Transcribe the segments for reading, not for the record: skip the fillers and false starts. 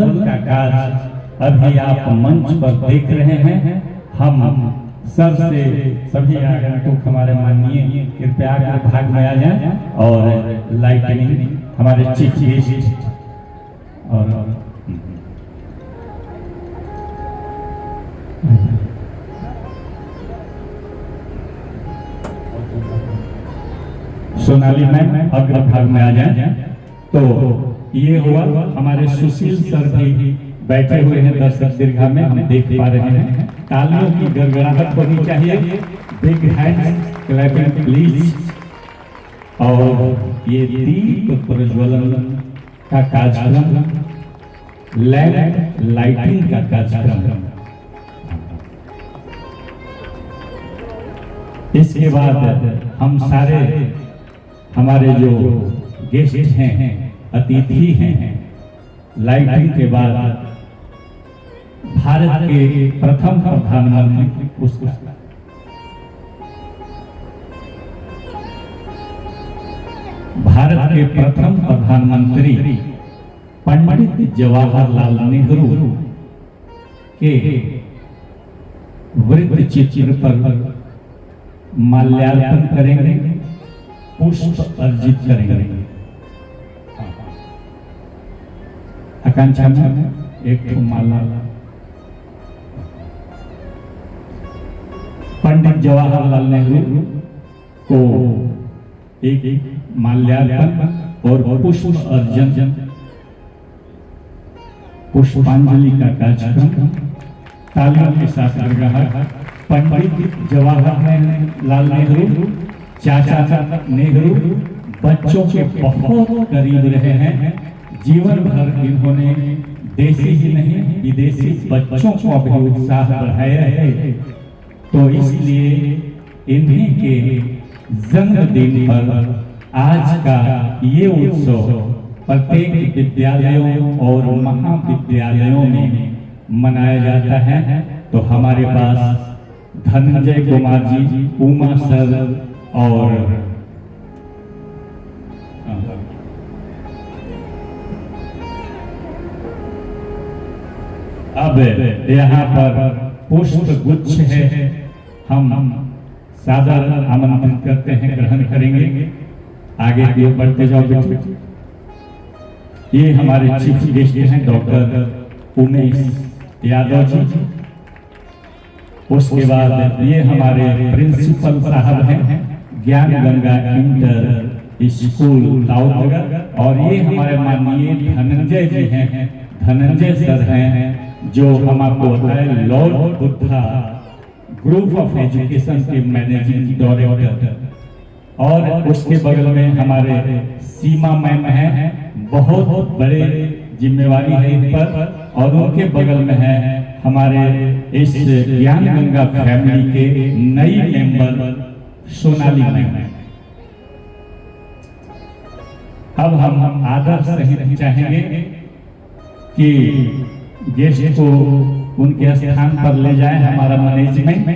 प्रज्वलन का कार्य अभी आप मंच पर देख रहे हैं। हम सर से सभी आगंतुक हमारे माननीय कृपया कर भाग में आ जाएं और लाइटनिंग हमारे चीफ गेस्ट और सोनाली मैम अग्रभाग में आ जाएं। तो ये हुआ हमारे सुशील सर भी बैठे हुए हैं दर्शक दीर्घा में, हम देख पा रहे हैं। तालियों की गड़गड़ाहट होनी चाहिए। Big hands clapping please. और ये दीप प्रज्वलन का कार्यक्रम, लैंप लाइटिंग का कार्यक्रम, इसके बाद हम सारे हमारे जो गेस्ट हैं, अतिथि हैं, लाइटिंग के बाद भारत के प्रथम प्रधानमंत्री भारत के प्रथम प्रधानमंत्री पंडित जवाहरलाल नेहरू के वृत्त चित्र पर माल्यार्पण करेंगे, पुष्प अर्जित करेंगे। आकांक्षा में एक माला पंडित जवाहरलाल नेहरू को एक माल्यार्पण और पुष्प अर्जन, पुष्पांजलि का कार्यक्रम तालियों के साथ पंडित जवाहरलाल नेहरू, चाचा नेहरू बच्चों के बहुत करीब रहे हैं। जीवन भर इन्होंने देसी ही नहीं विदेशी बच्चों को भी उत्साह बढ़ाया है। तो इसलिए इन्हीं के जन्मदिन पर आज का ये उत्सव प्रत्येक विद्यालयों और महाविद्यालयों में मनाया जाता है। तो हमारे पास धनंजय कुमार जी, उमा सर और अब यहाँ पर पुष्प गुच्छ है, हम सादर आमंत्रित करते हैं, ग्रहण करेंगे। आगे की ओर बढ़ते जाओ बेटे। ये हमारे चीफ गेस्ट हैं डॉक्टर उमेश यादव जी। उसके बाद ये हमारे प्रिंसिपल साहब हैं ज्ञान गंगा इंटर स्कूल दाऊदनगर। और ये हमारे माननीय धनंजय जी हैं, धनंजय सर हैं, जो हम आपको बताएं Lord Buddha group of education के मैनेजिंग डायरेक्टर। और उसके बगल में हमारे सीमा मैम हैं, बहुत बड़े जिम्मेवारी है इन पर। और उनके बगल में है हमारे इस ज्ञान गंगा फैमिली के नई मेंबर सोनाली मैम। अब हम आदर सहित चाहेंगे कि गेस्ट को उनके स्थान पर ले जाएं। हमारा मैनेजमेंट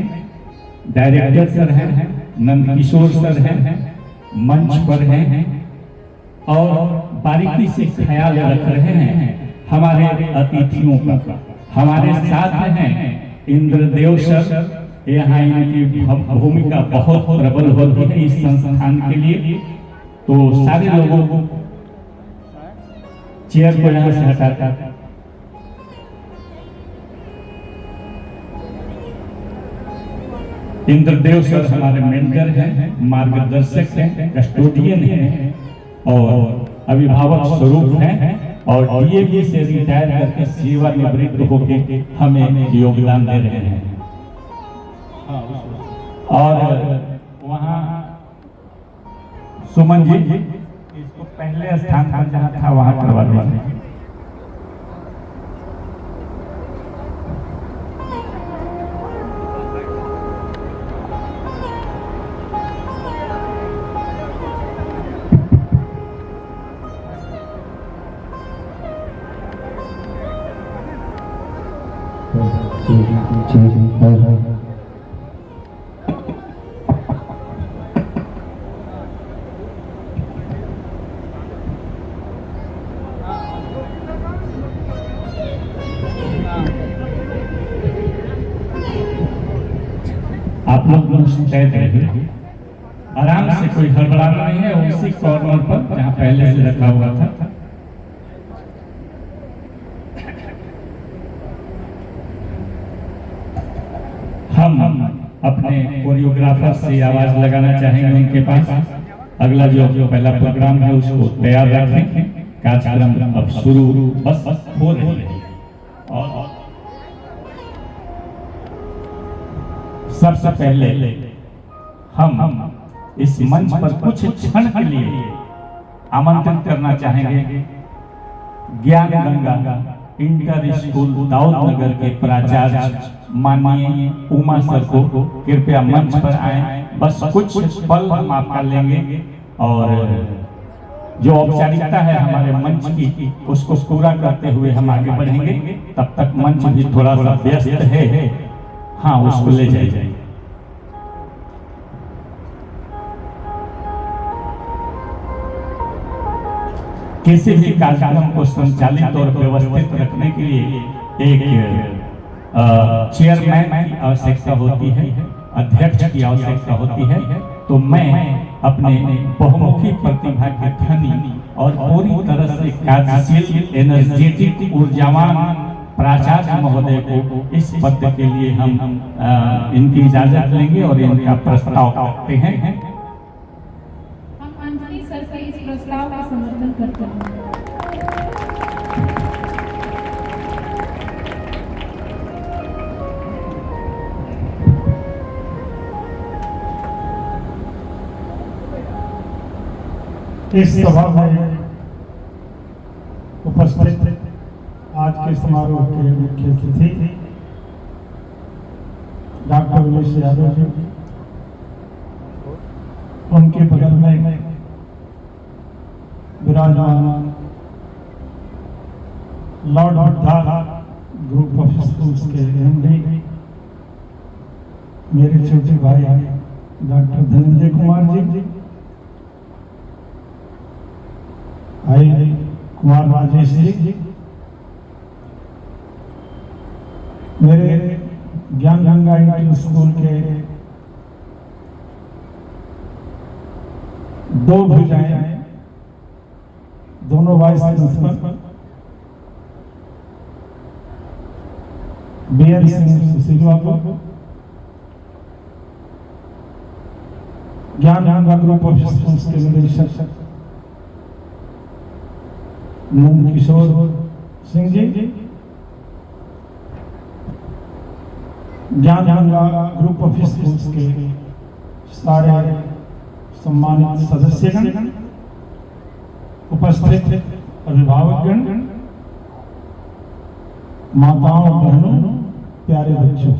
डायरेक्टर सर हैं, नंदकिशोर सर हैं, मंच पर हैं और बारीकी से ख्याल रख रहे हैं हमारे अतिथियों का। हमारे साथ हैं इंद्रदेव सर, यहाँ इनकी भूमिका बहुत प्रबल होती है इस संस्थान के लिए। तो सारे लोगों को चेयर को यहाँ से हटाता। इंद्रदेव सर हमारे मेंटर हैं, मार्गदर्शक हैं, कस्टोडियन हैं और अभिभावक स्वरूप हैं। और डीएवी से रिटायर करके सेवानिवृत्त होकर हमें योगदान दे रहे हैं। और वहाँ सुमन जी इसको पहले स्थान पर जहाँ था वहाँ करवा देंगे। मुस्तैद रहे, आराम से, कोई हड़बड़ाना नहीं है। उसी कॉर्नर पर जहां पहले से रखा हुआ था। हम अपने कोरियोग्राफर से आवाज लगाना चाहेंगे उनके पास। अगला जो पहला प्रोग्राम है उसको तैयार रखें। कार्यक्रम अब शुरू बस हो रही है। और सबसे पहले हम इस मंच पर कुछ क्षण के लिए आमंत्रित करना चाहेंगे ज्ञान गंगा इंटर स्कूल दाऊद नगर के प्राचार्य माननीय उमा सर को कृपया मंच पर आए। बस कुछ पल हम आपका लेंगे और जो औपचारिकता है हमारे मंच की उसको पूरा करते हुए हम आगे बढ़ेंगे। तब तक मंच भी थोड़ा सा व्यस्त है, हाँ उसको ले जाइए। किसी भी कार्यक्रम को संचालित और व्यवस्थित रखने के लिए एक चेयरमैन की आवश्यकता होती है, अध्यक्ष की आवश्यकता होती है। तो मैं अपने बहुमुखी प्रतिभा के धनी और पूरी तरह से कार्यशील एनर्जेटिक ऊर्जावान प्राचार्य महोदय को इस पद के लिए हम इनकी इजाजत लेंगे और इनका प्रस्ताव करते हैं। हम अंजलि सर के इस प्रस्ताव का समर्थन करते हैं। इस सभा में उपस्थित आज के समारोह के मुख्य अतिथि डॉक्टर उमेश यादव जी, उनके बगल में विराजमान Lord Buddha group of schools के एमडी मेरे छोटे भाई डॉक्टर धनंजय कुमार जी, भाई कुमार राजेश जी, मेरे ज्ञान गंगा इंटर स्कूल के दो भुजाएं, दोनों वाइस प्रिंसिपल बीएन सिंह सुशील बाबू, ज्ञान गंगा ग्रुप ऑफ स्कूल्स के निदेशक नंद किशोर सिंह जी, ज्ञान गंगा ग्रुप ऑफ स्कूल्स के सारे सम्मानित सदस्यगण, उपस्थित अभिभावकगण, माताओं बहनों, प्यारे बच्चों,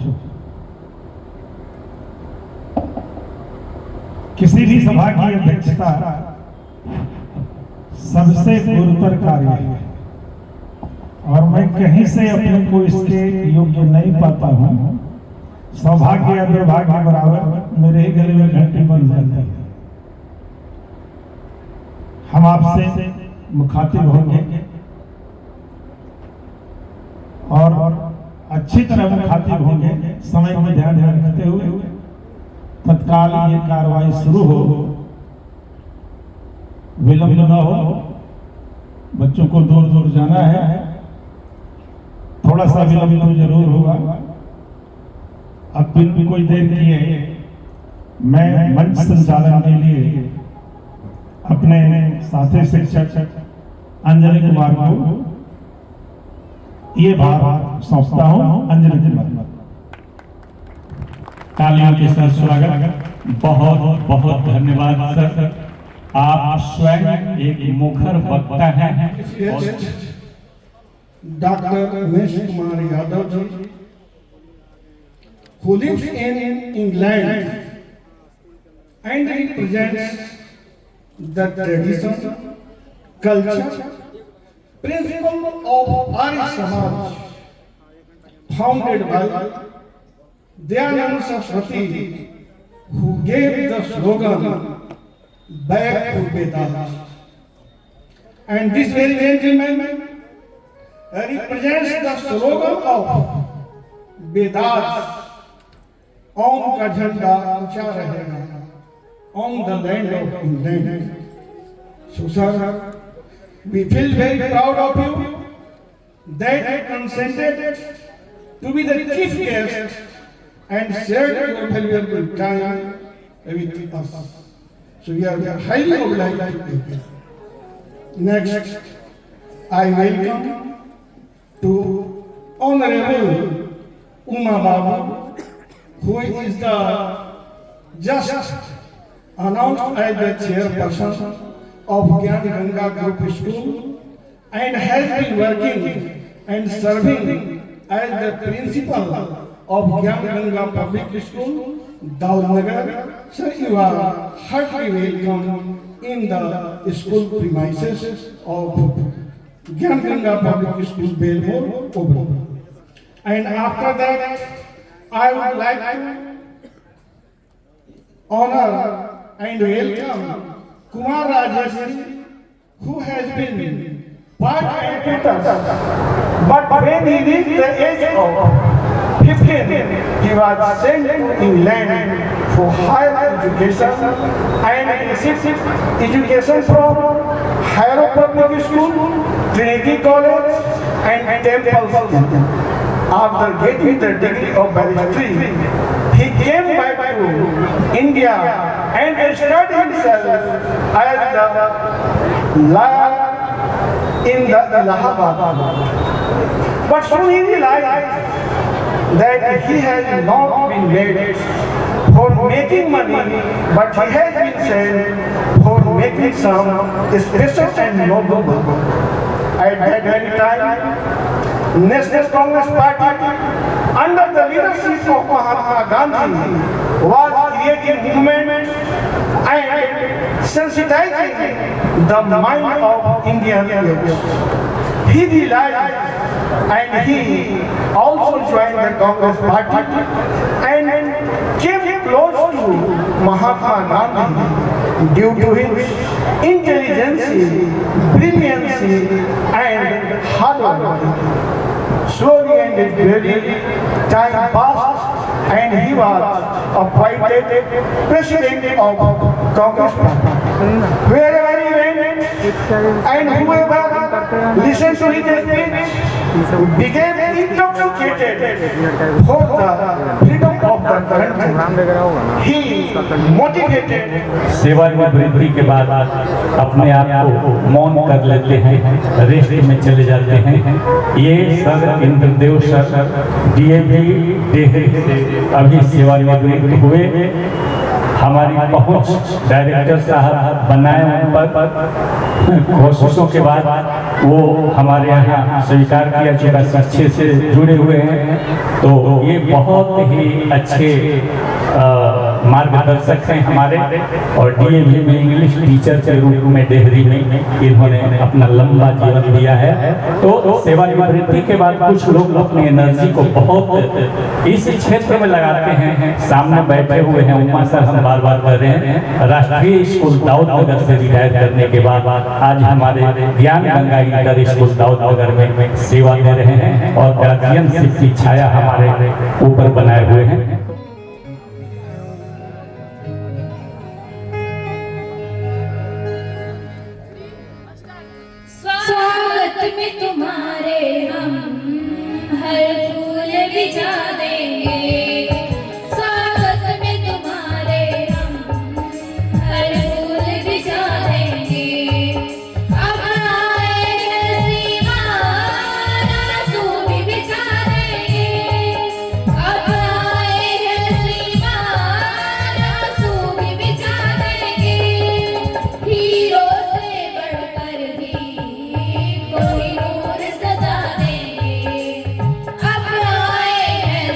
किसी भी सभा की अध्यक्षता सबसे गुरुतर कार्य है और मैं कहीं से अपने को इसके योग्य नहीं पाता हूं। सौभाग्य या दुर्भाग्य बराबर मेरे ही गले में घंटी बन जाती है। हम आपसे मुखातिब होंगे और अच्छी तरह मुखातिब होंगे, समय को ध्यान में रखते हुए तत्काल ये कार्रवाई शुरू हो, विलंब न हो। बच्चों को दूर दूर जाना है, थोड़ा सा विलंब तो जरूर होगा। अब बिन कोई देर किए मैं मंच संचालन के लिए अपने साथी शिक्षक अंजलि कुमार को ये भार सौंपता हूं। अंजलि कुमार, तालियों के साथ स्वागत। बहुत बहुत धन्यवाद सर, आप स्वयं एक मुखर वक्ता हैं। Doctor Umesh Kumar Yadav ji, who lives in England and represents the tradition, culture, principle of Arya Samaj, founded by Dayanand Saraswati, who gave the slogan "Back to Vedas." And this very gentleman represents the slogan of Vedas ओम का झंडा ऊंचा रहेगा on the land of England. So sir, we feel very proud of you that you consented to be the chief guest and shared your valuable time with us. So we are highly obliged to you. Next, I welcome to Honorable Uma Babu, who is the just announced as the chairperson of Gyan Ganga Group School and has been working and serving as the principal of Gyan Ganga Public School, Daudnagar. Sir, you are heartily welcome in the school premises of Gyan Ganga Public School, Belmore, Oberoi. And after that, I would like to honor and welcome Kumar Rajeshri, who has been part and tutor. But when he reached the age of 15, he was sent to England for higher education and received education from Harrow Public School, Trinity College and Temple School. After getting the degree of barrister, he came back to India and established himself as the lawyer in the Allahabad. But soon he realized that he has not been made for making money, but he has been sent for making some special and noble work. At that very time, National Congress Party, under the leadership of Mahatma Gandhi, was creating movement and sensitizing the mind of Indian youth. He realized and he also joined the Congress Party and came close to Mahatma Gandhi due to his intelligence, brilliance and hard work. Slowly and gradually, time passed and he was appointed president of Congress Party. Wherever he went and whoever listened to his speech became intoxicated for the freedom of the country. He motivated. सेवानिवृत्ति के बाद अपने आप को मौन कर लेते हैं, रेस्ट में चले जाते हैं। ये sir Indradev sir DAV Dehri से अभी सेवानिवृत्त हुए। हमारी पहुंच डायरेक्टर साहब बनाए उन पर कोशिशों के बाद वो हमारे यहाँ स्वीकार किया चुका, अच्छे से जुड़े हुए हैं। तो ये बहुत ही अच्छे मार्गदर्शक हैं हमारे, और डीएवी में इंग्लिश टीचर के रूप में डेहरी में इन्होंने अपना लंबा जीवन दिया है। तो सेवानिवृत्ति के बाद कुछ लोग अपनी एनर्जी को बहुत इस क्षेत्र में लगाते हैं। सामने बैठे हुए हैं उमा सर, हम बार बार कर रहे हैं, राष्ट्रीय स्कूल दाऊदनगर से रिटायर करने के बाद आज हमारे ज्ञान गंगा इंटर स्कूल दाऊदनगर में सेवा दे रहे हैं और गार्जियनशिप की छाया हमारे ऊपर बनाए हुए हैं। स्वागत में तुम्हारे हम हर फूल बिछा देंगे। स्वागत में तुम्हारे हम हर फूल बिछा देंगे। अब आए हैं श्रीमान आंसू भी बिछा देंगे। अब आए हैं श्रीमान आंसू भी बिछा देंगे। हीरो से बढ़कर भी कोई नूर सजा देंगे। अब आए हैं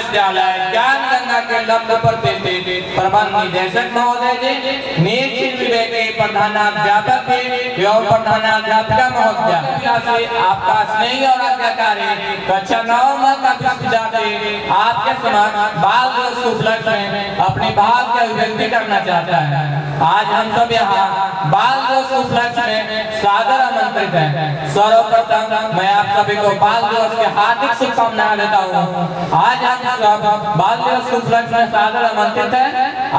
विश्वविद्यालय ज्ञान गंगा के लब्ध प्रतिष्ठित प्रबंध निदेशक महोदय जी, नीति विभाग के प्रधानाध्यापक एवं प्रधानाध्यापिका महोदय, आपका स्नेही और आज्ञाकारी कक्षा 9 का विद्यार्थी आपके समक्ष बाल दिवस के उपलक्ष्य में अपनी भाव की अभिव्यक्ति करना चाहता है। आज हम सब यहाँ बाल दिवस के उपलक्ष्य में सादर आमंत्रित हैं। सर्वप्रथम मैं आप सभी को बाल दिवस की हार्दिक शुभकामनाएं देता हूँ। आज हम सब बाल दिवस के उपलक्ष्य में सादर आमंत्रित हैं।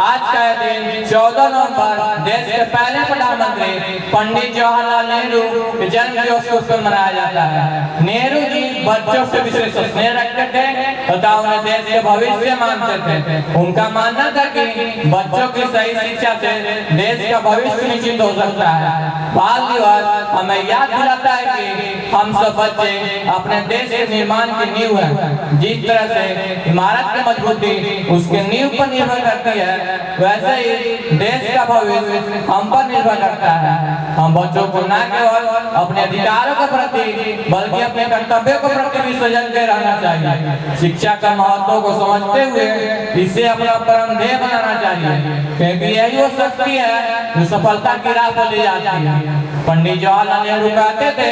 आज का यह दिन 14 नवंबर देश के पहले प्रधानमंत्री पंडित जवाहरलाल नेहरू के जन्म दिवस के रूप में मनाया जाता है। नेहरू जी बच्चों से विशेष स्नेह रखते थे तथा उन्हें देश के भविष्य मानते थे। उनका मानना था कि बच्चों की सही शिक्षा से देश का भविष्य निश्चित हो सकता है। बाल दिवस हमें याद दिलाता है कि हम सब बच्चे अपने देश के निर्माण की नींव है। जिस तरह से इमारत की मजबूती उसके नींव पर निर्भर करती है, वैसे ही देश का भविष्य हम पर निर्भर करता है। हम बच्चों को न केवल अपने अधिकारों के प्रति बल्कि अपने कर्तव्यों के प्रति भी सजग के रहना चाहिए। शिक्षा का महत्व को समझते हुए इसे अपना परम ध्येय बनाना चाहिए, क्योंकि यही वो शक्ति है जो सफलता की राह पर ले जाती है। पंडित जवाहरलाल नेहरू कहते थे,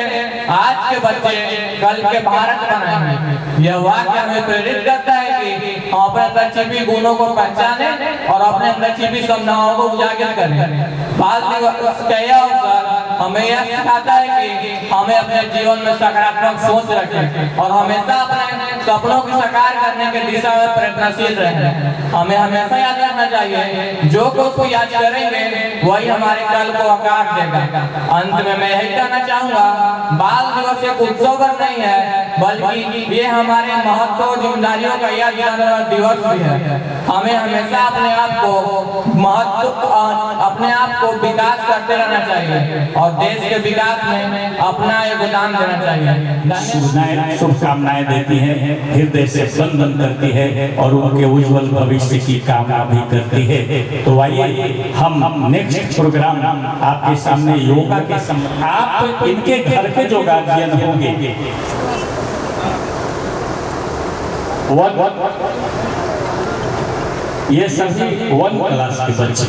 आज के बच्चे कल के भारत बनाएंगे। यह वाक्य हमें प्रेरित करता है कि हम अपने अंदर छिपी गुणों को पहचाने और अपने अंदर छिपी संभावनाओं को उजागर करें। बाल दिवस का यह अवसर हमें यह सिखाता है कि हमें अपने जीवन में सकारात्मक सोच रखें और हमेशा अपने सपनों को साकार करने की दिशा में प्रयत्नशील रहें। हमें हमेशा याद रखना चाहिए, जो कुछ को याद करेंगे वही हमारे कल को आकार देगा। अंत में मैं यही कहना चाहूंगा, बाल दिवस एक उत्सव नहीं है, बल्कि ये हमारे महत्व और जिम्मेदारियों का याद दिलाने वाला दिवस भी है। हमें हमेशा अपने आप को विकास करते रहना चाहिए और देश के विकास में अपना योगदान देना चाहिए। शुभकामनाएं देती है, हृदय से बंधन करती है और उनके उज्जवल भविष्य की कामना भी करती है। तो आइए हम नेक्स्ट प्रोग्राम आपके सामने योगा के आप इनके घर के जो गार्जियन होंगे ये सभी 1 क्लास के बच्चे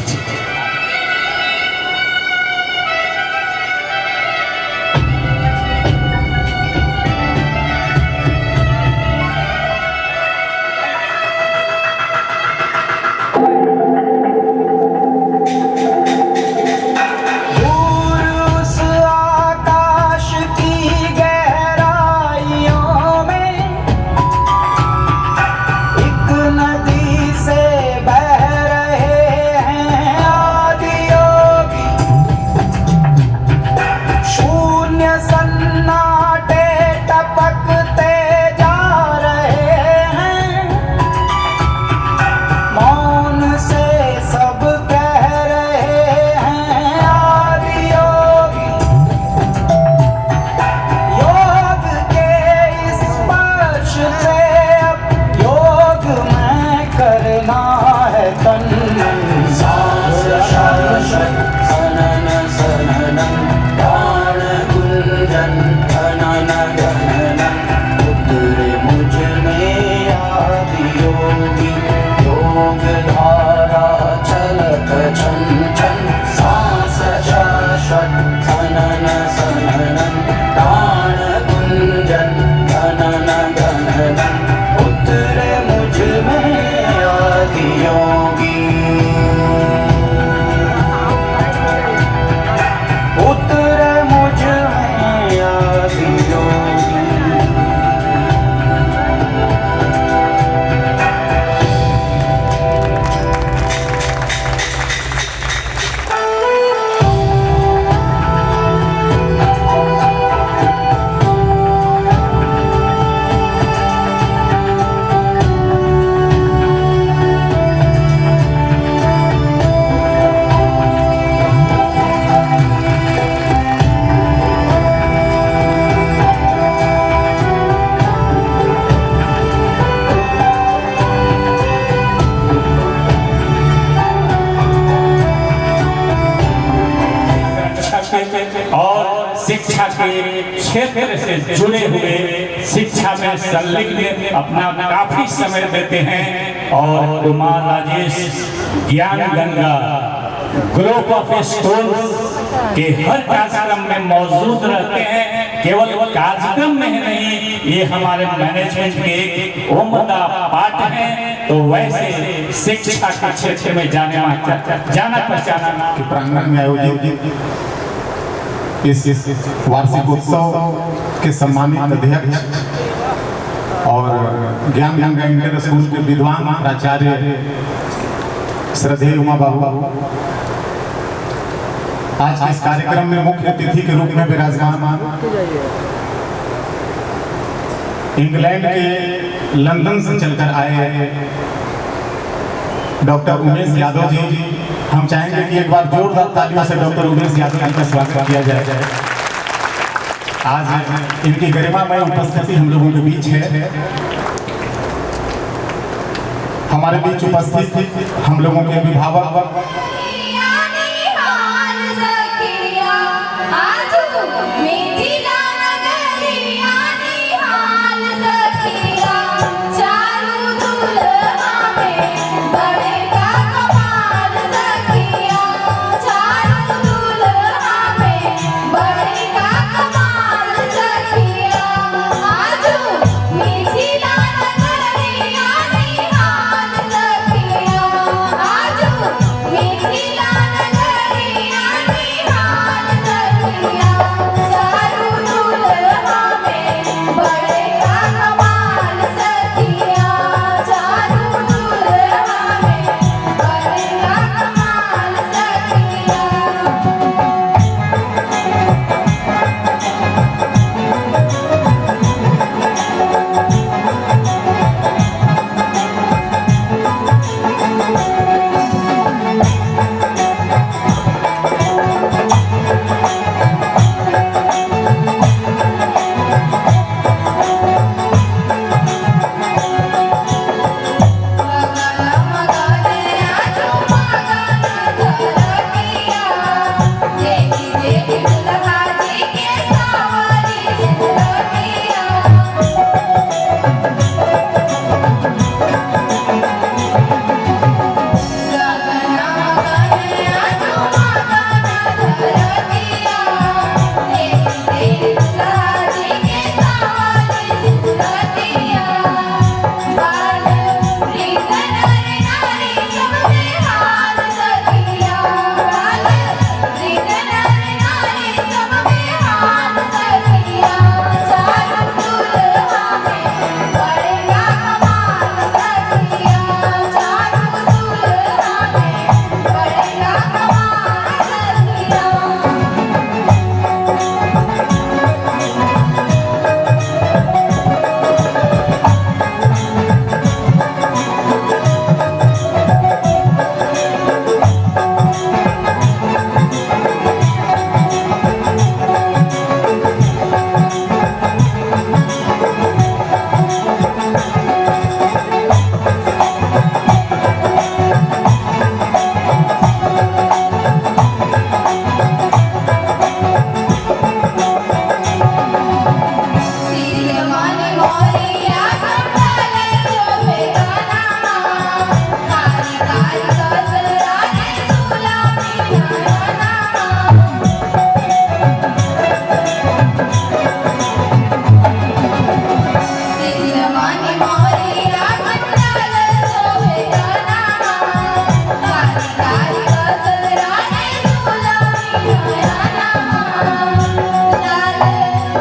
नदी से बह रहे हैं शिक्षा में संलग्न अपना काफी समय देते हैं और कुमार राजेश ज्ञान गंगा ग्रुप ऑफ स्कूल्स के हर कार्यक्रम में मौजूद रहते हैं। केवल कार्यक्रम में ही नहीं, ये हमारे मैनेजमेंट के एक उम्दा पार्ट हैं। तो वैसे शिक्षा के क्षेत्र में जाना पहचाना के प्रांगण में आयोजित इस वार्षिक उत्सव के सम्मानित अध्यक्ष और ज्ञान गंगा इंटर स्कूल के विद्वान प्राचार्य श्रद्धेय उमा बाबू आज के इस कार्यक्रम में मुख्य अतिथि के रूप में विराजमान इंग्लैंड के लंदन से चलकर आए डॉक्टर उमेश यादव जी, हम चाहेंगे कि एक बार जोरदार तालियों से डॉक्टर उमेश यादव जी का स्वागत किया जाए। आज इनकी गरिमामय उपस्थिति हम लोगों के बीच है। हमारे बीच उपस्थित हम लोगों के अभिभावक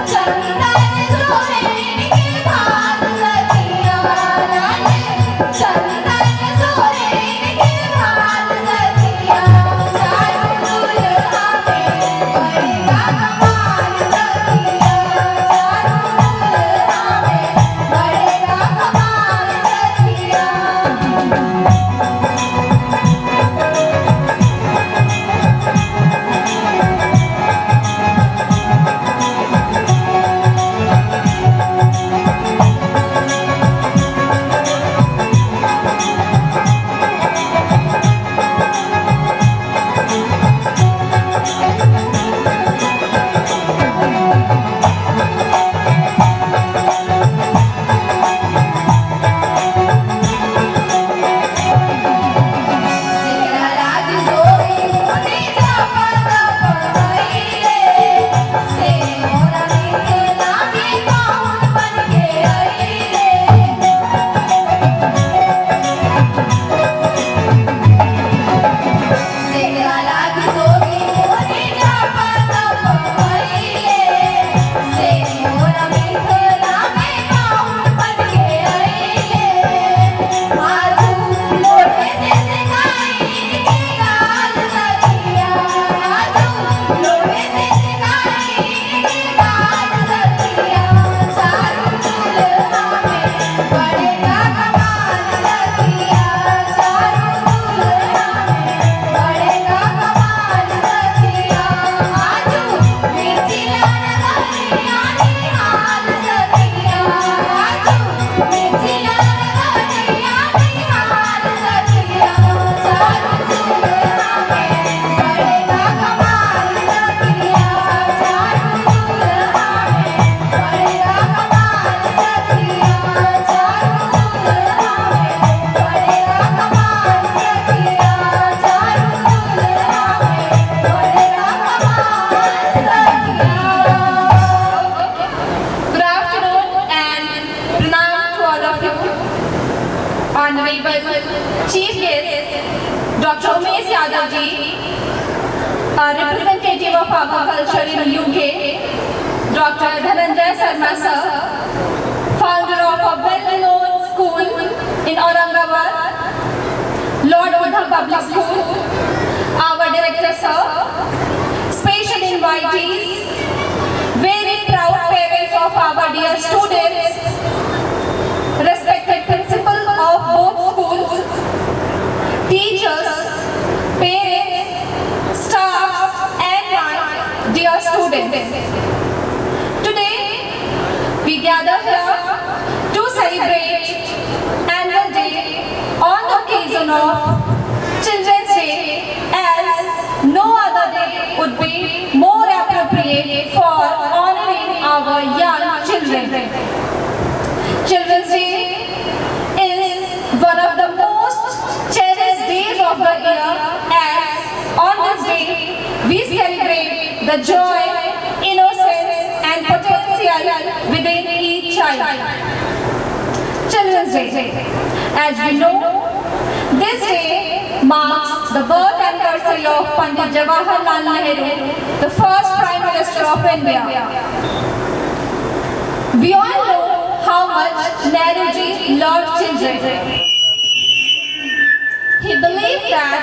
चंदन सोहे के honorable chief guest Dr. Umesh Yadav ji, a representative of our culture in UK, Dr. Dhananjay Sharma sir, founder of a well-known school in Aurangabad, Lord Buddha Public School, our director sir, special invitees, very proud parents of our dear students, respected principal of both schools, teachers, parents, staff, and my dear students. Today, we gather here to celebrate annual day on the occasion of Children's Day, as no other day would be more appropriate for honoring our young children. Children's Day is one of the most cherished days of the year, as on this day we celebrate the joy, innocence and potential within each child. Children's Day, as we know, this day marks the birth anniversary of Pandit Jawaharlal Nehru, the first Prime Minister of India. We all know how much Nehruji loved children. He believed that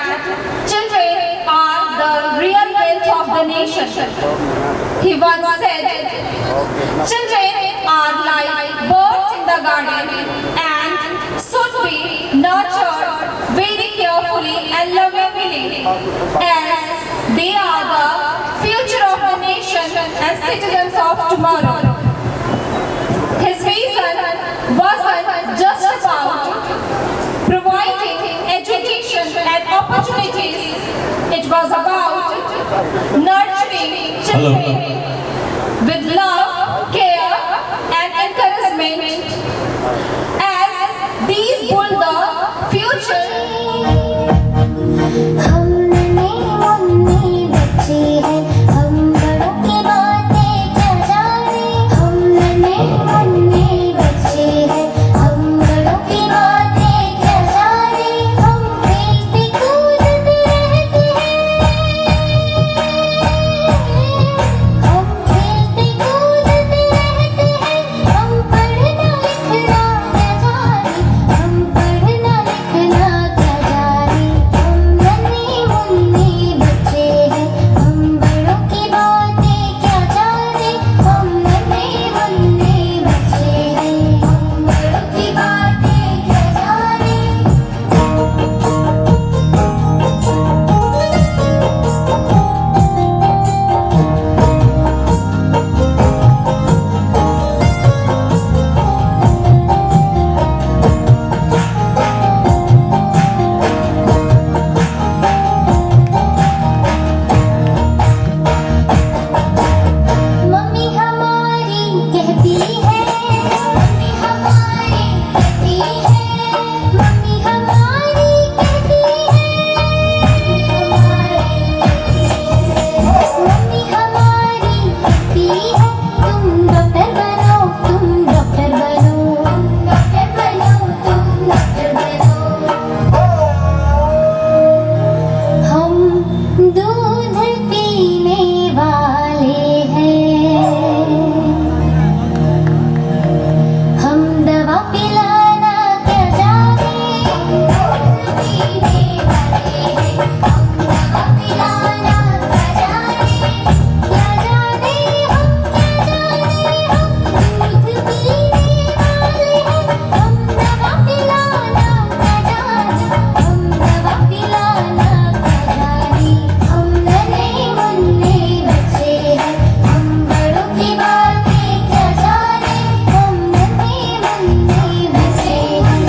children are the real wealth of the nation. He once said, "Children are like birds in the garden and should be nurtured very carefully and lovingly, as they are the future of the nation and citizens of tomorrow." His vision wasn't just about providing education and opportunities. It was about nurturing children with love, care and encouragement, as these build the future. हम नन्हे मुन्ने बच्चे हैं, हम बड़ों की बातें क्या जाने। हम नन्हे मुन्ने बच्चे हैं, हम बड़ों की बातें क्या जाने। हम खेलते कूदते रहते हैं, हम खेलते कूदते रहते हैं। हम पढ़ना लिखना क्या जाने, हम पढ़ना लिखना क्या जाने। हम नन्हे मुन्ने बच्चे हैं, हम बड़ों की बातें क्या जाने। हम नन्हे मुन्ने बच्चे हैं, हम बड़ों की बातें क्या जाने। मम्मी हमारी कहती है, मम्मी हमारी कहती है, मम्मी हमारी कहती है, मम्मी हमारी कहती है, तुम डॉक्टर बनो, तुम डॉक्टर बनो, डॉक्टर बनो, तुम डॉक्टर बनो। हम दूध पीने वाले हैं, हम दवा पिलाना क्या जाने। दूध पीने वाले हैं, हम दवा पिलाना क्या जाने। क्या जाने हम, क्या जाने हम, दूध पीने वाले हैं, हम दवा पिलाना क्या जाने। हम दवा पिलाना क्या जाने। हम नन्हे मुन्ने बच्चे हैं, हम बड़ों की बातें क्या जाने। हम नन्हे मुन्ने बच्चे हैं,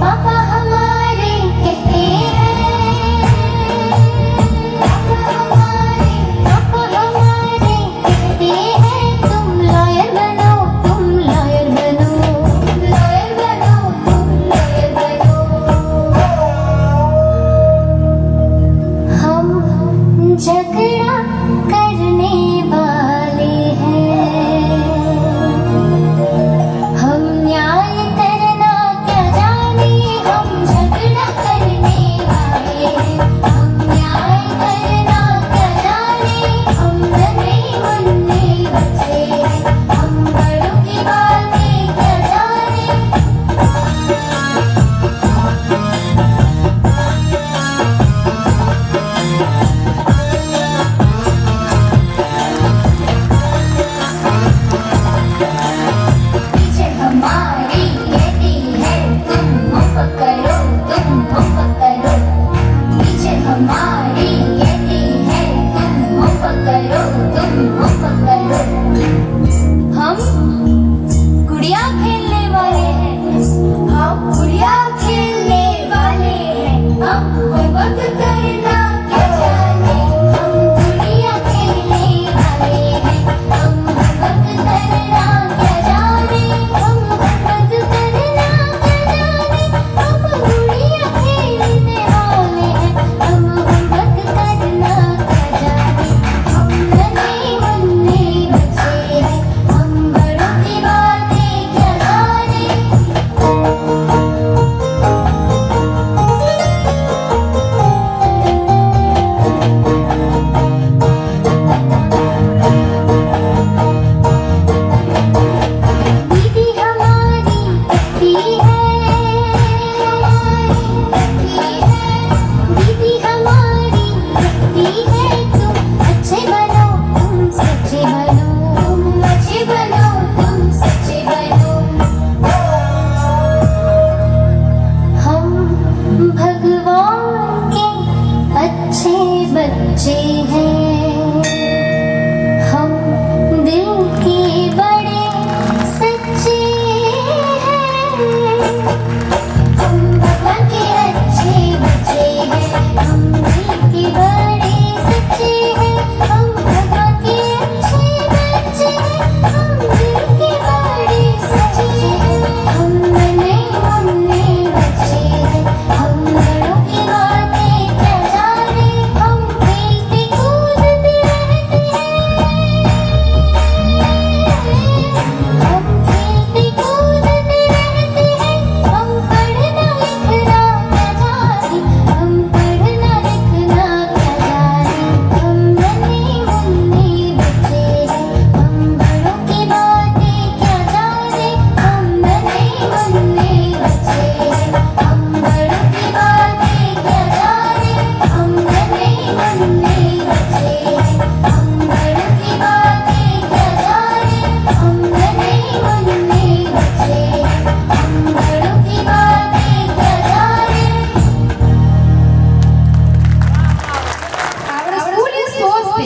पापा हमारे कहते हैं, पापा हमारे कहते हैं, तुम लॉयर बनो, तुम लॉयर बनो, लॉयर बनो, तुम लॉयर बनो। हम झगड़ा करने वाले हैं,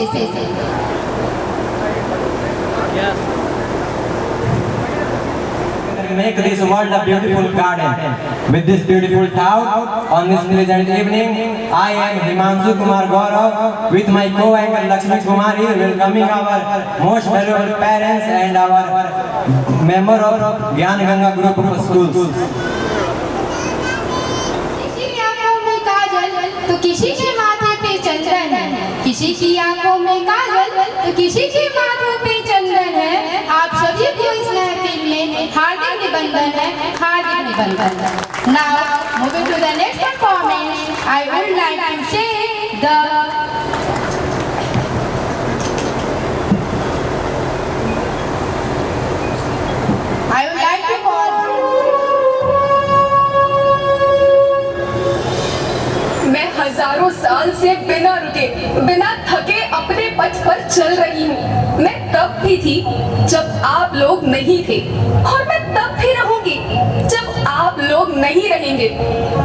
spaces. Make this world a beautiful garden. With this beautiful thought, on this pleasant evening, I am Himanshu Kumar Gaurav with my co-anchor Lakshmi Kumari, welcoming our most valuable parents and our member of Gyan Ganga group of schools. किसी की आंखों में काजल तो किसी के माथे पे चंदन है, किसी की आंखों में काजल तो किसी के माथे पे चंदन है। आप सभी को इस महफिल में हार्दिक निबंधन है, हार्दिक निबंधन। Now moving to the next performance, I would like to say I would like to call मैं हजारों साल से बिना रुके बिना थके अपने पथ पर चल रही हूँ। मैं तब भी थी जब आप लोग नहीं थे और मैं तब भी रहूंगी जब आप लोग नहीं रहेंगे।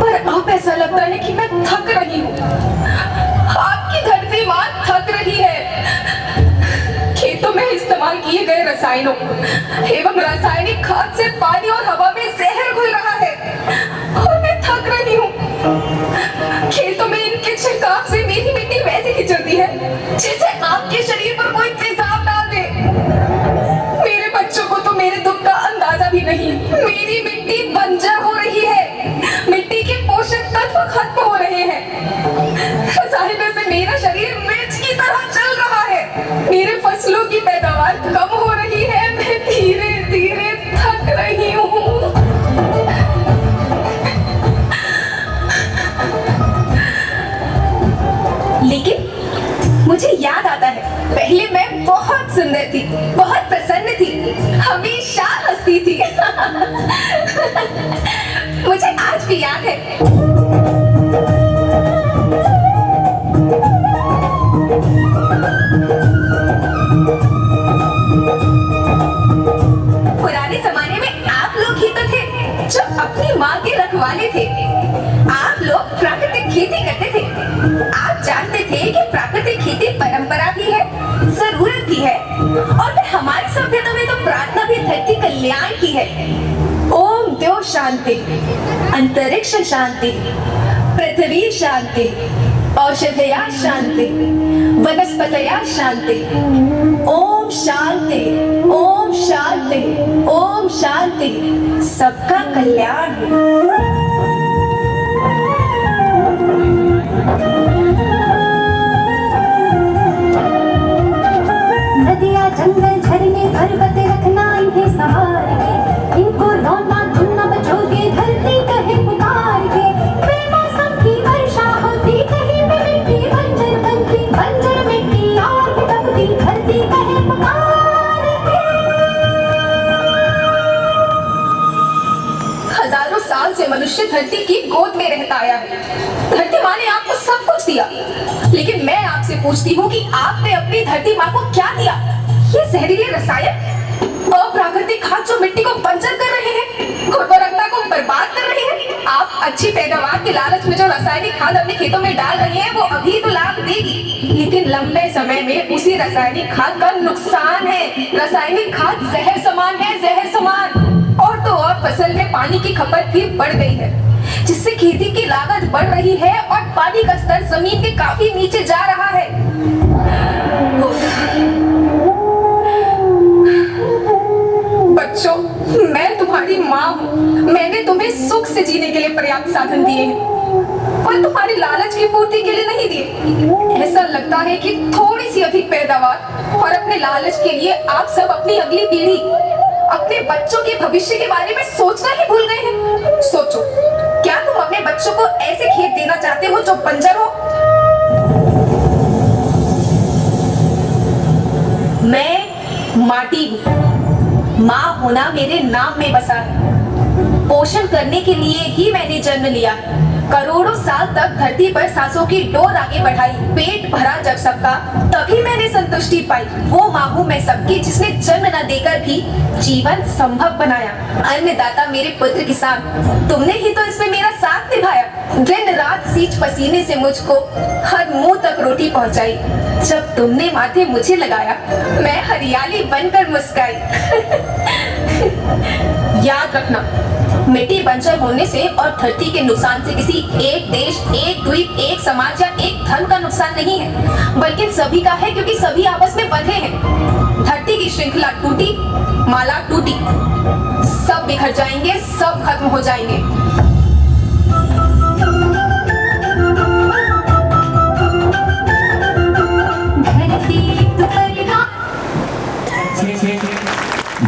पर अब ऐसा लगता है कि मैं थक रही हूँ। आपकी धरती माँ थक रही है। खेतों में इस्तेमाल किए गए रसायनों एवं रासायनिक खाद से पानी और हवा में जहर घुल रहा है और मैं थक रही हूँ। खेतों में इनके छिड़काव से मेरी मिट्टी वैसे ही चलती है जैसे आपके शरीर पर कोई तेजाब डाल दे। मेरे बच्चों को तो मेरे दुख का अंदाजा भी नहीं। मेरी मिट्टी बंजर हो रही है, मिट्टी के पोषक तत्व खत्म हो रहे हैं। रसायनों से मेरा शरीर मिर्च की तरह चल रहा है। मेरे फसलों की पैदावार कम हो रही है। मैं धीरे धीरे थक रही हूँ। लेकिन मुझे याद आता है, पहले मैं बहुत सुंदर थी, बहुत प्रसन्न थी, हमेशा हंसती थी। मुझे आज भी याद है। पुराने जमाने में आप लोग ही तो थे जो अपनी माँ के रखवाले थे। आप लोग प्राकृतिक खेती करते थे। आप जानते थे कि प्राकृतिक खेती परंपरा भी है, जरूरत भी है और फिर हमारी सभ्यता में तो प्रार्थना भी धरती कल्याण की है। ओम द्यो शांति, अंतरिक्ष शांति, पृथ्वी शांति, औषधया शांति, वनस्पतया शांति। ओम शांति, ओम शांति, ओम शांति। सबका कल्याण हो। नदियाँ जंगल झरने पर्वत रखना इन्हें संभाल के, इनको रोना धुनना बचोगे धरती कहे पुकार के। बेमौसम की वर्षा होती कहीं पे मिट्टी बंजर बनती, बंजर मिट्टी और भी दबती धरती कहे पुकार के। हजारों साल से मनुष्य धरती की गोद में रहता आया है। धरती माँ ने आपको सब कुछ दिया, लेकिन मैं आपसे पूछती हूँ कि आपने अपनी धरती माँ को क्या दिया? ये जहरीले रसायन, अप्राकृतिक खाद जो मिट्टी को बंजर कर रहे हैं, उर्वरकता को बर्बाद कर रहे हैं। आप अच्छी पैदावार के लालच में जो रासायनिक खाद अपने खेतों में डाल रहे हैं वो अभी तो लाभ देगी, लेकिन लंबे समय में उसी रासायनिक खाद का नुकसान है। रासायनिक खाद जहर समान है, जहर समान। और तो और फसल में पानी की खपत भी बढ़ गई है, जिससे खेती की लागत बढ़ रही है और पानी का स्तर जमीन के काफी नीचे जा रहा है। बच्चों, मैं तुम्हारी माँ हूँ। मैंने तुम्हें सुख से जीने के लिए पर्याप्त साधन दिए हैं और तुम्हारी लालच की पूर्ति के लिए नहीं दिए। ऐसा लगता है कि थोड़ी सी अधिक पैदावार और अपने लालच के लिए आप सब अपनी अगली पीढ़ी, अपने बच्चों के भविष्य के बारे में सोचना ही भूल गए हैं। सोचो, क्या तुम अपने बच्चों को ऐसे खेत देना चाहते हो जो बंजर हो? मैं माटी हूँ। माँ होना मेरे नाम में बसा है। पोषण करने के लिए ही मैंने जन्म लिया। करोड़ों साल तक धरती पर सांसों की डोर आगे बढ़ाई, पेट भरा जब सबका, तभी मैंने संतुष्टि पाई। वो माँ हूँ मैं सबकी, जिसने जन्म न देकर भी जीवन संभव बनाया। अन्नदाता मेरे पुत्र किसान, तुमने ही तो इसमें मेरा साथ निभाया। दिन रात सींच पसीने से मुझको हर मुंह तक रोटी पहुंचाई। जब तुमने माथे मुझे लगाया, मैं हरियाली बनकर मुस्काई। याद रखना, मिट्टी बंजर होने से और धरती के नुकसान से किसी एक देश, एक द्वीप, एक समाज या एक धन का नुकसान नहीं है, बल्कि सभी का है, क्योंकि सभी आपस में बंधे हैं। धरती की श्रृंखला टूटी, माला टूटी, सब बिखर जाएंगे, सब खत्म हो जाएंगे।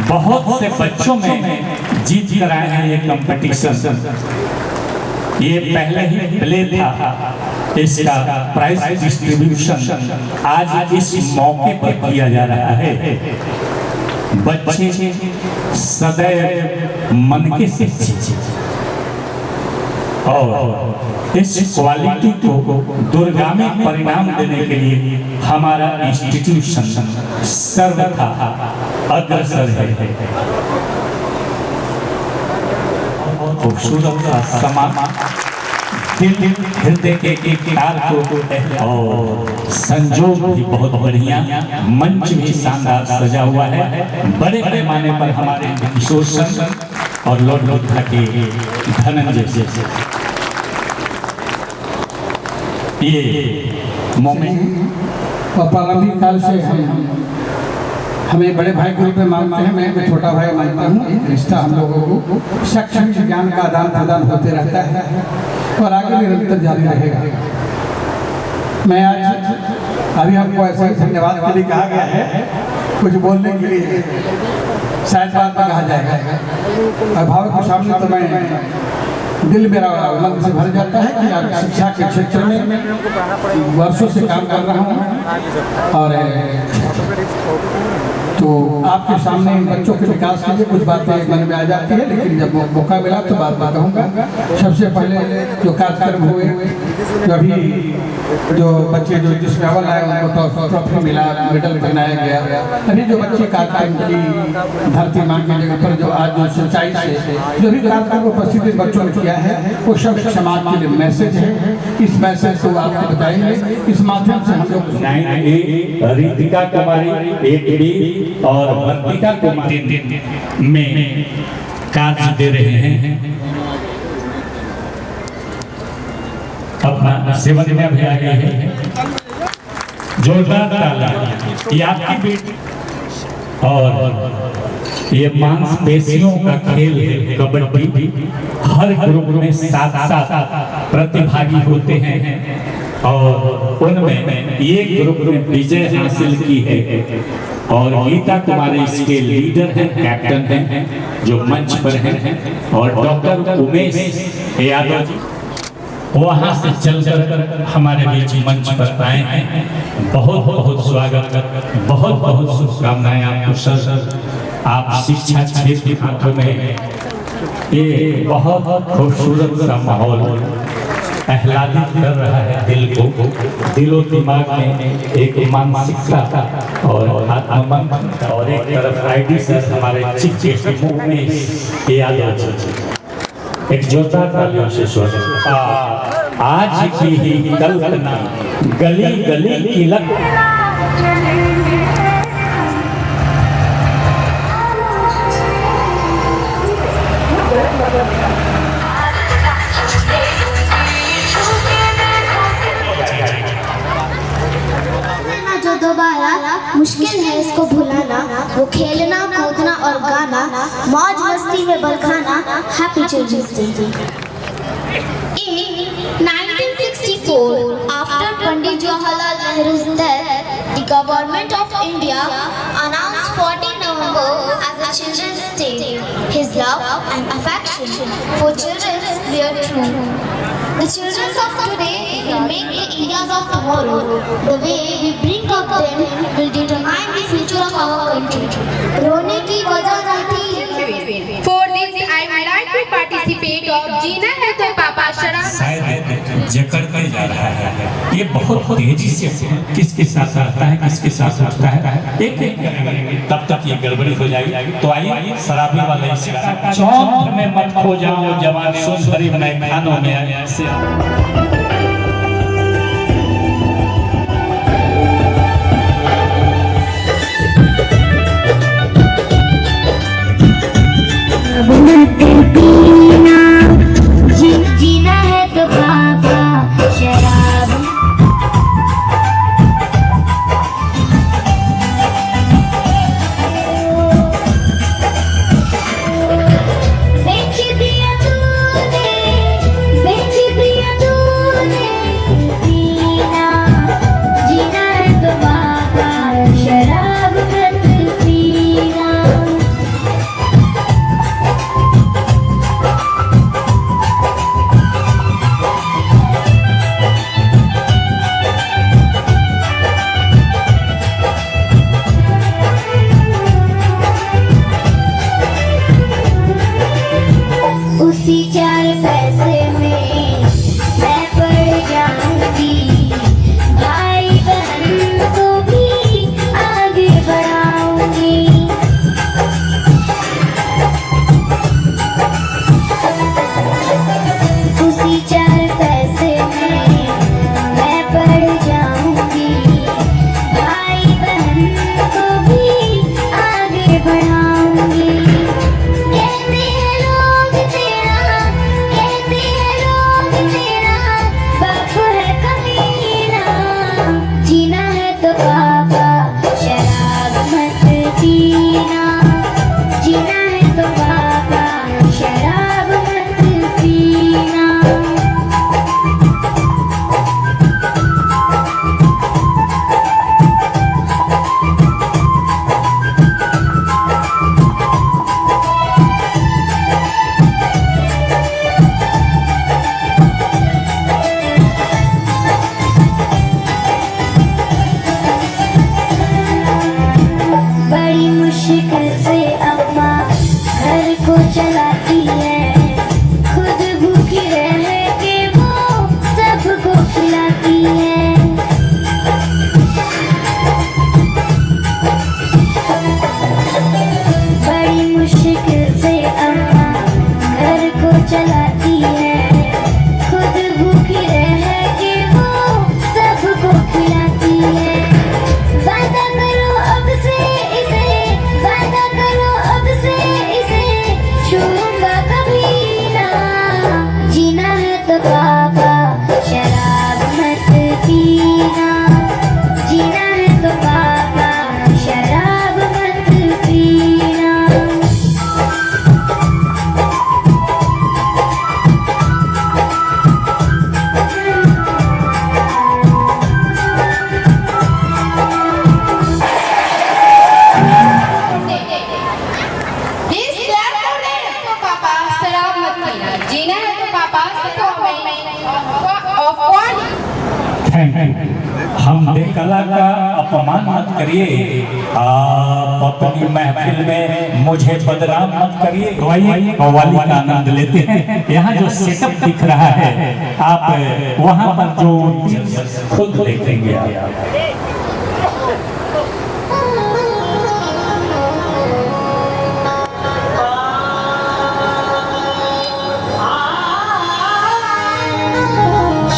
बहुत से बच्चों में जीत कर आए हैं ये कंपटीशन। ये पहले ही प्ले था, इसका प्राइज डिस्ट्रीब्यूशन आज इस मौके पर किया जा रहा है। बच्चे सदैव मन के शिक्षित और इस क्वालिटी को दूरगामी परिणाम देने के लिए हमारा इंस्टीट्यूशन सर्वथा अग्रसर है। खूबसूरत सा समा दिल हृदय के तार को और संजोग भी बहुत बढ़िया, मंच भी शानदार सजा हुआ है। बड़े पैमाने पर हमारे किशोर और लॉर्ड बुद्धा के धनंजय ये मोमेंट और प्रारंभिक काल से हमें बड़े भाई के रूप में मानते हैं, मैं भी छोटा भाई मानता हूँ। रिश्ता हम लोगों को शैक्षणिक ज्ञान का आदान प्रदान होते रहता है और आगे भी निरंतर जारी रहेगा। मैं आज अभी हमको ऐसे धन्यवाद के लिए कहा गया है, कुछ बोलने के लिए शायद बात में कहा जाएगा। अभिभावक के सामने तो मैं दिल मेरा उमंग से भर जाता है कि आप शिक्षा के क्षेत्र में वर्षों से काम कर रहा हूँ और तो आपके सामने बच्चों के विकास के लिए कुछ बातें मन में आ जाती है, लेकिन जब मौका मिला तो बात कहूँगा। सबसे पहले जो कार्यक्रम हुए, अभी जो बच्चे जो जिसमें अव्वल आए उनको ट्रॉफी मिला, मेडल पहनाया गया। अभी जो बच्चे कार्यक्रम की धरती माँ की जगह पर जो आज जो सच्चाई से जो भी कार्यक्रम उपस्थित बच्चों ने किया है, वो सब समाज के लिए मैसेज है। इस मैसेज को आपको बताएंगे, इस माध्यम से हम लोग रितिका कुमारी 8B और वर्तिका कुमारी में कार्य दे रहे हैं। अपना सेवन में भी आ गए हैं। जोरदार ताली। ये आपकी बेटी और ये मांसपेशियों का खेल है कबड्डी। हर ग्रुप में 7 प्रतिभागी होते हैं और उनमें ये ग्रुप ने विजय हासिल की है और गीता कुमारी इसके लीडर हैं, कैप्टन हैं जो मंच पर हैं। और डॉक्टर उमेश यादव जी वहाँ से चलकर हमारे बीच मंच पर आए हैं। बहुत बहुत स्वागत, बहुत बहुत शुभकामनाएं आपको सर। आप शिक्षा क्षेत्र में ये बहुत खूबसूरत सा माहौल आह्लादित कर रहा है दिल को, दिलो दिमाग में एक मानसिकता और आत्ममन। और एक तरफ आईडी सर हमारे चीफ गेस्ट उमेश यादव जी, एक जोरदार तालियों से स्वागत। आज की ही कल्पना गली गली की लग जो दोबारा मुश्किल है इसको भुलाना, वो खेलना कूदना और गाना, मौज मस्ती में बरखाना। Happy children's day. In 1964, after Pandit Jawaharlal Nehru's death, the government of India announced 14 November as a Children's Day. His love and affection for children were true. The children of today will make the Indias of tomorrow. The way we bring up them will determine the future of our country. रोने की वजह नहीं थी। For this, I would like to participate of जीना है तो पापा शराब शायद जकड़ते जा रहा है। ये बहुत तेजी से किसके साथ रहता है, किसके साथ उठता है, एक एक करेंगे, तब तक ये गड़बड़ी हो जाएगी। तो आइए शराबी वाले इस चौंध में मत खो जाओ जवानी, सुंदरी नए खानों में से जीना है तो बाबा शराब बेच दिया तूने पीना जीना है तो बाबा शराब मत पीना। उसी 4 पैसे में मैं पड़ जाऊंगी, भाई बहन को भी आगे बढ़ाऊंगी। उसी 4 पैसे में मैं पड़ जाऊंगी, भाई बहन को भी आगे बढ़ाऊंगी। कहते हैं लोग तेरा बाप है कमीना, जीना है तो बाबा शराब मत पीना, जीना है तो बाबा शराब मत पीना। बड़ी मुश्किल से अम्मा घर को चलाती है, खुद भूखी रह के वो सबको खिलाती है। बड़ी मुश्किल से अम्मा घर को चलाती है, खुद भूखी रह के वो सबको खिलाती है। वादा करो अब से इसे छूऊंगा कभी ना, जीना है तो बाबा शराब मत पीना, जीना है तो बाबा शराब मत पीना। प्लीज क्लैप कर दे। तो पापा शराब मत पीना, जीना है तो पापा थैंक यू। हमदे कला का अपमान मत करिए, आप अपनी महफिल में मुझे बदनाम मत करिए। तो आइए कव्वाली का आनंद लेते हैं। यहाँ जो सेटअप दिख रहा है आप वहाँ पर जो खुद देखेंगे आप।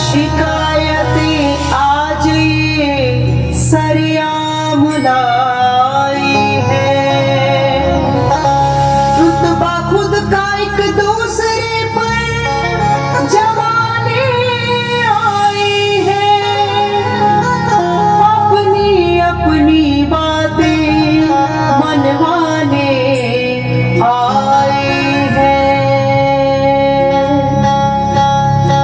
शिकायतें आज ये सरेआम लाई है, रुतबा खुद का एक दूसरे पर जमाने आई है, अपनी अपनी बातें मनवाने आई है।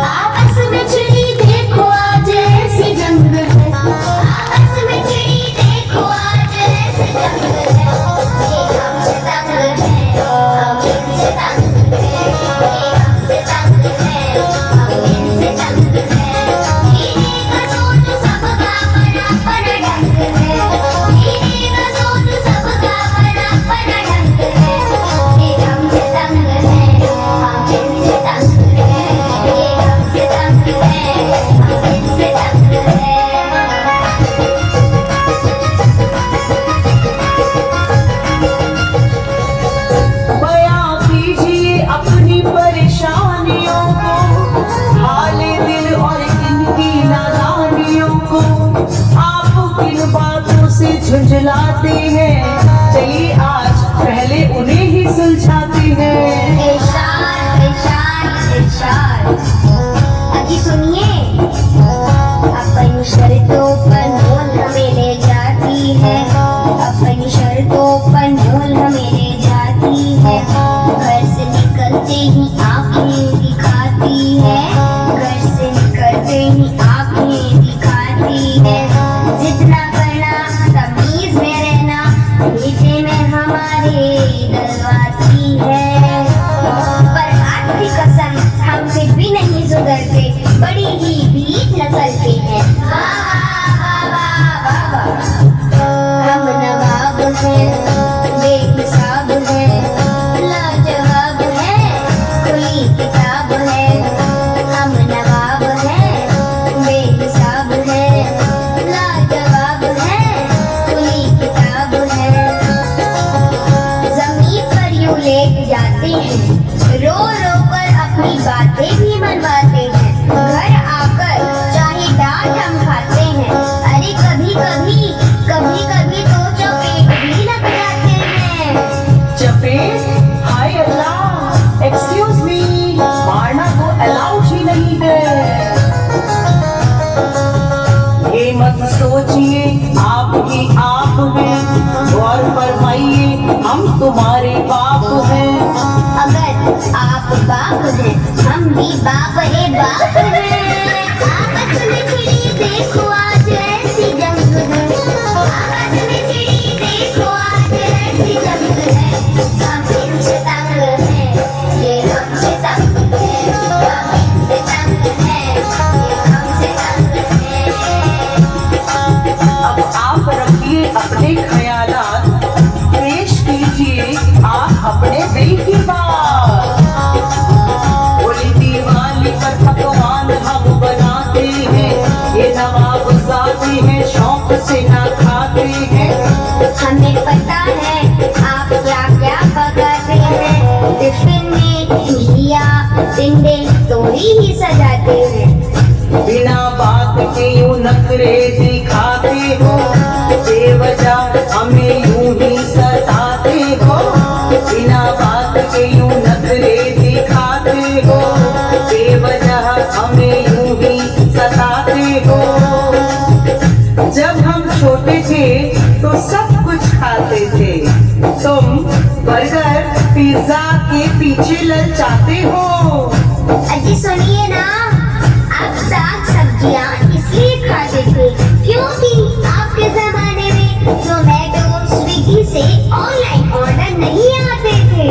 आपस में चिड़ी देखो आज ऐसी जंग है, आपस में चिड़ी देखो आज झुंझलाते हैं, चलिए आज पहले उन्हें ही सुलझाते हैं। इरशाद इरशाद इरशाद, अजी सुनिए, अपनी शर्तों पर मोल हमें ले जाती है, अपनी शर्तों पर मोल हमें ले जाती है। घर से निकलते ही आंखें दिखाती है, घर से निकलते ही आंखें दिखाती है। जितना करना तमीज में रहना, मीठे में हमारे डलवाती है। पर आज की कसम हम फिर भी नहीं सुधरते, बड़ी ही भीत नस्ल के हैं। हम नवाब हैं, बेहिसाब हैं, लाजवाब हैं, खुली किताब है। हम नवाब हैं, बेहिसाब हैं, लाजवाब हैं, खुली किताब है। जमीन पर यूं लेट जाते हैं, रो रो कर अपनी बातें भी मनवाते हैं। घर आकर चाहे डांट हम खाते हैं, अरे कभी कभी कभी कभी तो चपेट भी लग जाते हैं। चपेट? हाय अल्लाह, एक्सक्यूज मी, मारना तो अलाउड ही नहीं है। ये मत सोचिए आपकी आप हैं, गौर फरमाइए हम तुम्हारे बाप हैं। अगर आप बाप हैं, हम भी बाप रे बाप हैं। आपस में छिड़ी देखो आज ऐसी जंग है, आपस में छिड़ी देखो आज ऐसी जंग है। हम इनसे तंग हैं, ये हमसे तंग है, हम इनसे तंग हैं, ये हमसे तंग हैं। अब आप रखिए अपने ख्यालात, पेश कीजिए आप अपने दिल की बात। बोली दीवाली पर पकवान हम बनाते हैं, ये नवाब साथी हैं, शौक से ना खाते हैं। हमें पता है आप क्या क्या पकाते हैं, टिफिन में घिया टिंडे तोड़ी ही सजाते हैं। बिना बात के यूं नखरे दिखाते हो, बेवजह हमें यूं ही सताते हो। बिना बात के यूं नखरे दिखाते हो, बेवजह हमें यूं ही सताते हो। जब हम छोटे थे तो सब कुछ खाते थे, तुम बर्गर पिज्जा के पीछे ललचाते हो। अजी सुनिए ना, आप साग सब्जियां इसलिए खाते थे क्योंकि आपके जमाने में जोमेटो स्विगी से ऑनलाइन ऑर्डर नहीं आते थे।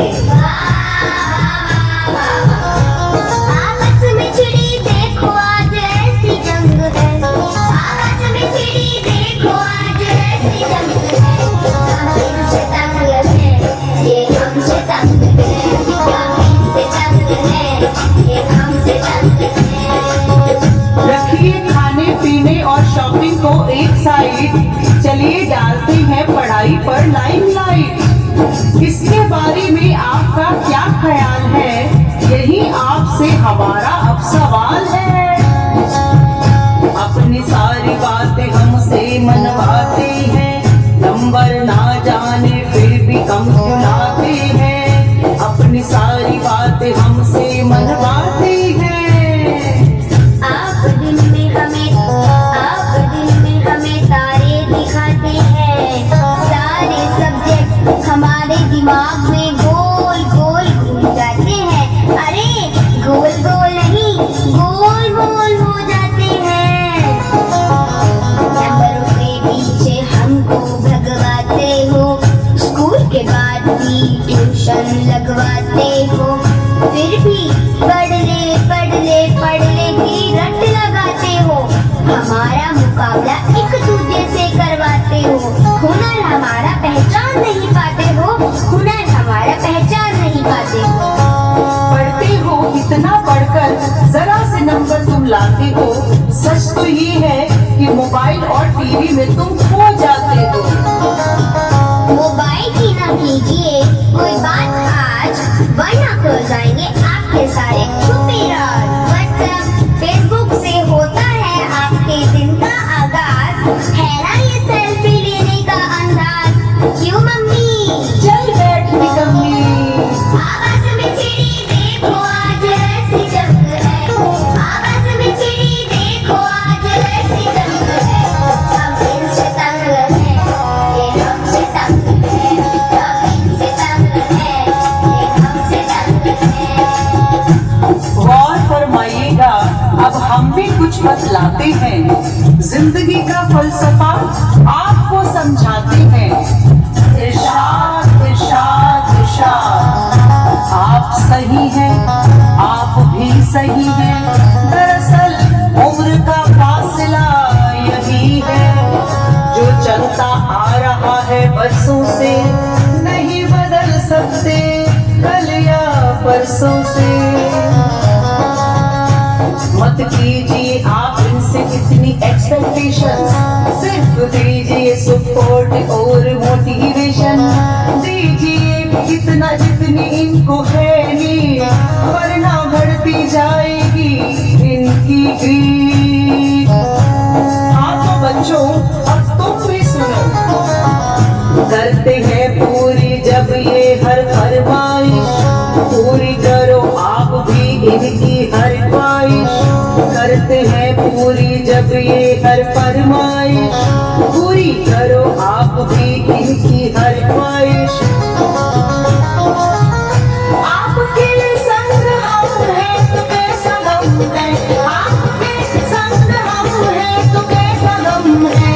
आपस में छिड़ी देखो आज ऐसी जंग है, आपस में छिड़ी देखो आज ऐसी जंग है। हम इनसे तंग हैं, ये हमसे तंग हैं, हम इनसे तंग हैं, ये हमसे तंग हैं। रखिए खाने पीने और शॉपिंग को एक साइड, चलिए डालते हैं पढ़ाई पर लाइमलाइट। इसके बारे में आपका क्या ख्याल है, यही आपसे हमारा अब सवाल है। अपनी सारी बातें हमसे मनवाते हैं, नंबर ना जाने फिर भी कम सुनाते हैं। अपनी सारी बातें हमसे मनवाते हैं। आप दिन में हमें तारे दिखाते हैं, सारे सब्जेक्ट हमारे दिमाग में गोल गोल घूम जाते हैं। अरे गोल गोल नहीं, गोल गोल हो जाते हैं। नंबरों के पीछे हमको भगवाते हो, स्कूल के बाद भी ट्यूशन लगवाते हो, फिर भी पढ़ ले की रट लगाते हो। हमारा मुकाबला एक दूसरे से करवाते हो, हुनर हमारा पहचान नहीं पाते हो, हुनर हमारा पहचान नहीं पाते हो। पढ़ते हो इतना पढ़कर जरा से नंबर तुम लाते हो। सच तो ये है कि मोबाइल और टीवी में तुम खो जाते हो। मोबाइल की ना कीजिए कोई बात आज, वरना खो जाएंगे आपके सारे छुपे राज। व्हाट्सएप फेसबुक से होता है आपके दिन का आगाज, है ना ये सेल्फी लेने का बतलाते हैं, जिंदगी का फलसफा आपको समझाते हैं। इरशाद इरशाद इरशाद, आप सही हैं, आप भी सही हैं, दरअसल उम्र का फासला यही है, जो चलता आ रहा है बरसों से नहीं बदल सकते कल या परसों से। मत कीजिए आप इनसे इतनी एक्सपेक्टेशन, सिर्फ दीजिए सपोर्ट और मोटिवेशन, दीजिए इतना जितनी इनको है नीड, वरना बढ़ती जाएगी इनकी ग्रीड। हाँ तो बच्चों अब तुम भी सुनो, करते हैं पूरी जब ये हर फरमाइश, पूरी करो आप भी इनकी हर ख्वाहिश, करते हैं पूरी जब ये हर फरमाइश, पूरी करो आप भी इनकी हर ख्वाहिश। आपके संग हम हैं तो कैसा गम है, आपके संग हम हैं तो कैसा गम है,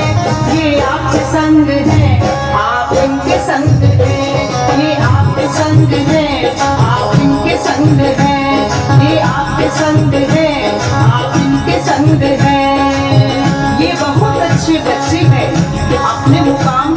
ये आपके संग है आप इनके संग हैं, ये आपके संग है आप इनके संग हैं, ये आपके संग है आप इनके संग हैं। ये बहुत अच्छे बच्चे हैं, अपने मुकाम